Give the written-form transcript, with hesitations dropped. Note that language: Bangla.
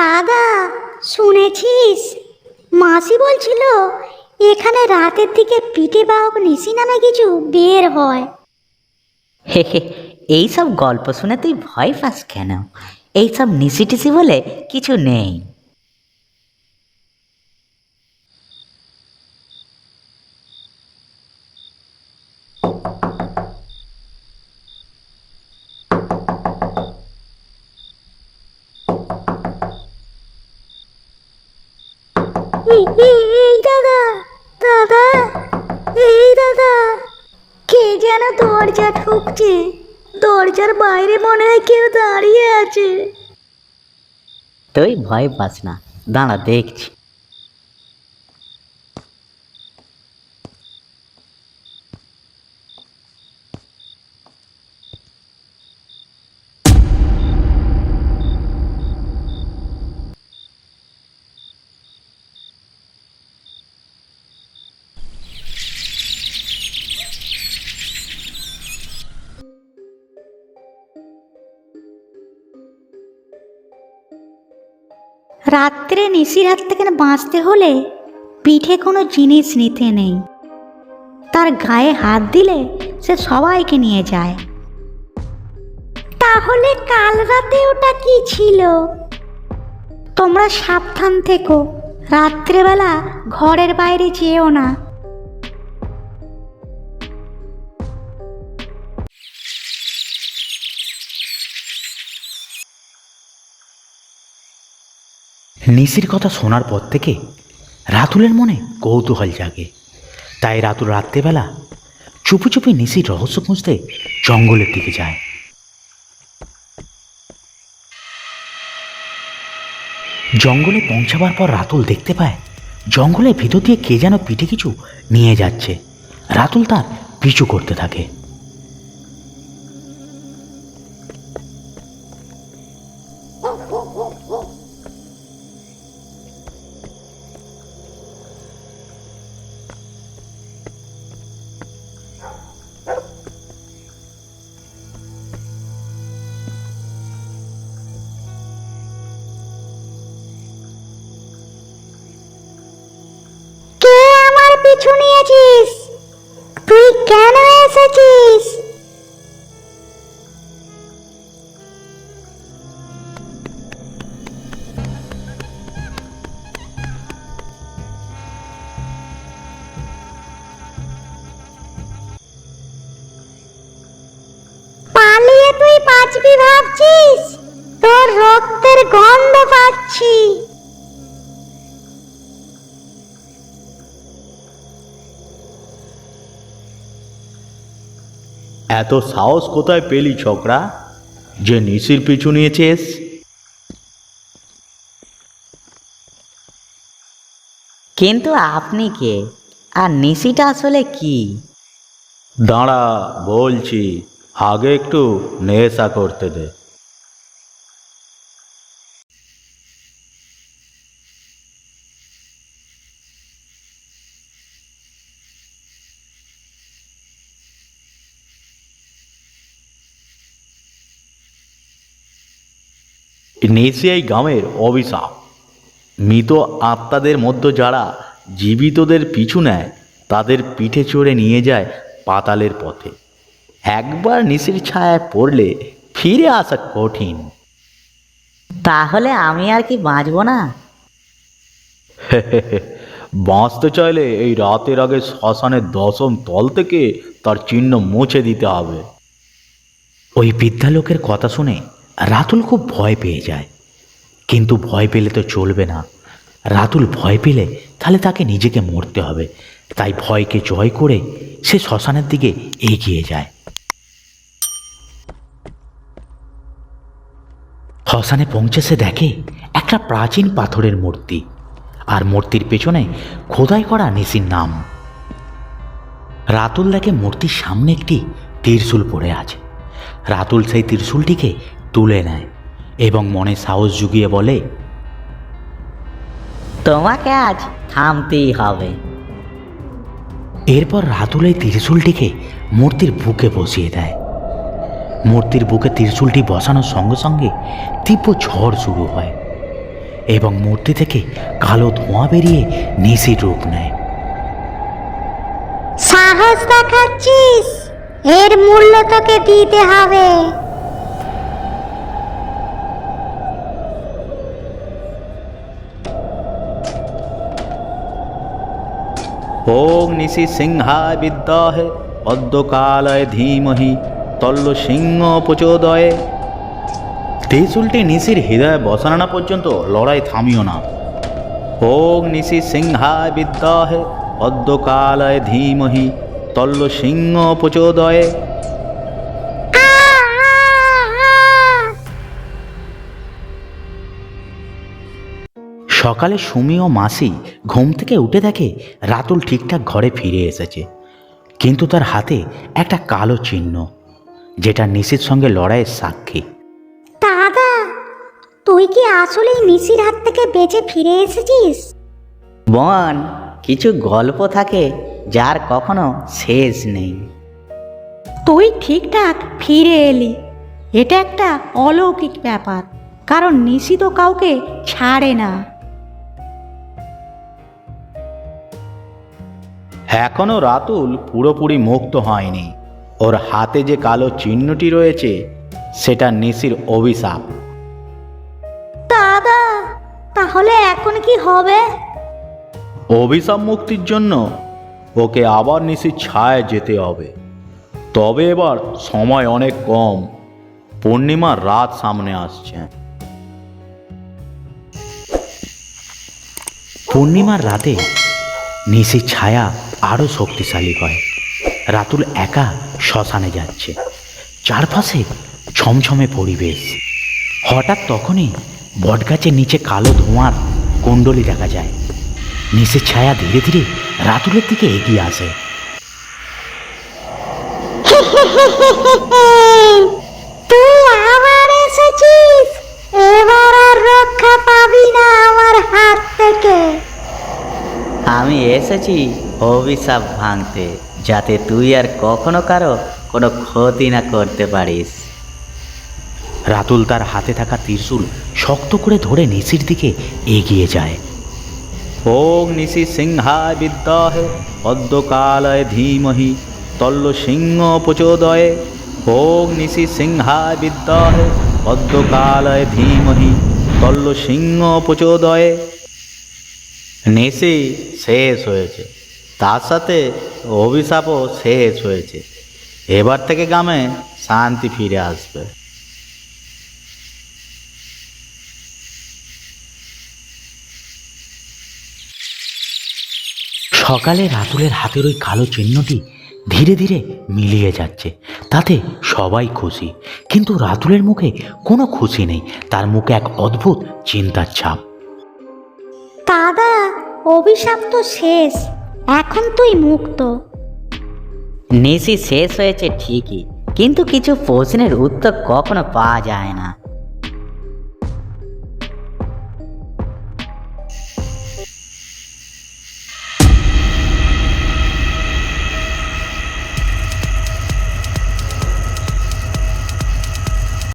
দাদা, শুনেছিস? মাসি বলছিল এখানে রাতের দিকে পিঠে বাহক নিশি নামে কিছু বের হয়। হে হে, এইসব গল্প শুনে তুই ভয় পাস কেন? এইসব নিশি টিসি বলে কিছু নেই। এই দাদা, দাদা, এই দাদা, কে যেন দরজা ঠুকছে। দরজার বাইরে মনে হয় কেউ দাঁড়িয়ে আছে। তুই ভয় পাস না, দাঁড়া দেখছি। রাত্রে নিশির হাত থেকে বাঁচতে হলে পিঠে কোনো জিনিস নিতে নেই। তার গায়ে হাত দিলে সে সবাইকে নিয়ে যায়। তাহলে কাল রাতে ওটা কি ছিল? তোমরা সাবধান থেকো, রাত্রেবেলা ঘরের বাইরে যেও না। নিশির কথা শোনার পর থেকে রাতুলের মনে কৌতূহল জাগে। তাই রাতুল রাত্রেবেলা চুপি চুপি নিশির রহস্য খুঁজতে জঙ্গলের দিকে যায়। জঙ্গলে পৌঁছাবার পর রাতুল দেখতে পায় জঙ্গলের ভিতর দিয়ে কে যেন পিঠে কিছু নিয়ে যাচ্ছে। রাতুল তার পিছু করতে থাকে। কে আমার পিছু নিয়েছিস? তুই কেন এসেছিস? পালিয়ে তুই বাঁচবি ভাবছিস? তোর রক্তের গন্ধ পাচ্ছি। এত সাহস কোথায় পেলি ছোকরা, যে নিশির পিছু নিয়েছিস? কিন্তু আপনি কে, আর নিশিটা আসলে কি? দাঁড়া বলছি, আগে একটু নেশা করতে দে। নেশি এই গ্রামের অভিশাপ। মৃত আত্মাদের মধ্যে যারা জীবিতদের পিছু নেয় তাদের পিঠে চড়ে নিয়ে যায় পাতালের পথে। একবার নিশির ছায়ায় পড়লে ফিরে আসা কঠিন। তাহলে আমি আর কি বাঁচবো না? বাঁচতে চাইলে এই রাতের আগে শ্মশানের দশম তল থেকে তার চিহ্ন মুছে দিতে হবে। ওই বৃদ্ধালোকের কথা শুনে রাতুল খুব ভয় পেয়ে যায়। কিন্তু ভয় পেলে তো চলবে না। রাতুল ভয় পেলে তাহলে তাকে নিজেকে মরতে হবে। তাই ভয়কে জয় করে সে শ্মশানের দিকে এগিয়ে যায়। শ্মশানে পৌঁছে সে দেখে একটা প্রাচীন পাথরের মূর্তি, আর মূর্তির পেছনে খোদাই করা নিশির নাম। রাতুল দেখে মূর্তির সামনে একটি ত্রিশূল পড়ে আছে। রাতুল সেই ত্রিশূলটিকে তুলে নেয় এবং মনে সাহস জুগিয়ে বলে, তোমাকে আজ থামতেই হবে। এরপর রাতুল এই ত্রিশূলটিকে মূর্তির বুকে বসিয়ে দেয়। মূর্তির বুকে ত্রিশূলটি বসানোর সঙ্গে সঙ্গে তীব্র ঝড় শুরু হয় এবং মূর্তি থেকে কালো ধোঁয়া বেরিয়ে নিশির রূপ নেয়। সাহস দেখাচ্ছিস, এর মূল্য তোকে দিতে হবে। ওং নিশি সিংহায় বিদ্যাহে পদ্মকালয় ধীমহি তল্ল সিংহ প্রচোদয়ে। ত্রিশূলটি নিশির হৃদয়ে বসানো না পর্যন্ত লড়াই থামিও না। ওং নিশি সিংহায় বিদ্যাহে পদ্মকালয় ধীমহি তল্ল সিংহ প্রচোদয়ে। সকালে সুমি ও মাসি ঘুম থেকে উঠে দেখে রাতুল ঠিকঠাক ঘরে ফিরে এসেছে, কিন্তু তার হাতে একটা কালো চিহ্ন, যেটা নিশির সঙ্গে লড়াইয়ের সাক্ষী। দাদা, তুই কি আসলেই নিশির হাত থেকে বেঁচে ফিরে এসেছিস? বোন, কিছু গল্প থাকে যার কখনো শেষ নেই। তুই ঠিকঠাক ফিরে এলি, এটা একটা অলৌকিক ব্যাপার, কারণ নিশি তো কাউকে ছাড়ে না। এখনো রাতুল পুরোপুরি মুক্ত হয়নি। ওর হাতে যে কালো চিহ্নটি রয়েছে সেটা নিশির অভিশাপ। দাদা, তাহলে এখন কি হবে? অভিশাপ মুক্তির জন্য ওকে আবার নিশির ছায়ায় যেতে হবে। তবে এবার সময় অনেক কম, পূর্ণিমার রাত সামনে আসছে। পূর্ণিমার রাতে নিশির ছায়া আরো শক্তিশালী হয়। রাতুল একা শ্মশানে যাচ্ছে, চারপাশে ছমছমে পরিবেশ। হঠাৎ তখনই বটগাছের নিচে কালো ধোঁয়ার কুণ্ডলী দেখা যায়। নিশির ছায়া ধীরে ধীরে রাতুলের দিকে এগিয়ে আসে। তুই আবার এসেছিস, এবার আর রক্ষা পাবি না আমার হাত থেকে। আমি এসেছি অভিশাপ ভাঙতে, যাতে তুই আর কখনো কারো কোনো ক্ষতি না করতে পারিস। রাতুল তার হাতে থাকা ত্রিশূল শক্ত করে ধরে নিশির দিকে এগিয়ে যায়। ওং নিশি সিংহায় বিদ্যাহে পদ্মকালয় ধীমহি তল্ল সিংহ প্রচোদয়ে। ওং নিশি সিংহায় বিদ্যাহে পদ্মকালয় ধীমহি তল্ল সিংহ প্রচোদয়ে। নিশি শেষ হয়েছে, তার সাথে অভিশাপও শেষ হয়েছে। এবার থেকে গ্রামে শান্তি ফিরে আসবে। সকালে রাতুলের হাতের ওই কালো চিহ্নটি ধীরে ধীরে মিলিয়ে যাচ্ছে, তাতে সবাই খুশি। কিন্তু রাতুলের মুখে কোনো খুশি নেই, তার মুখে এক অদ্ভুত চিন্তার ছাপ। দাদা, অভিশাপ তো শেষ, এখন তুই মুক্ত। নিশি শেষ হয়েছে ঠিকই, কিন্তু কিছু প্রশ্নের উত্তর কখনো পাওয়া যায় না।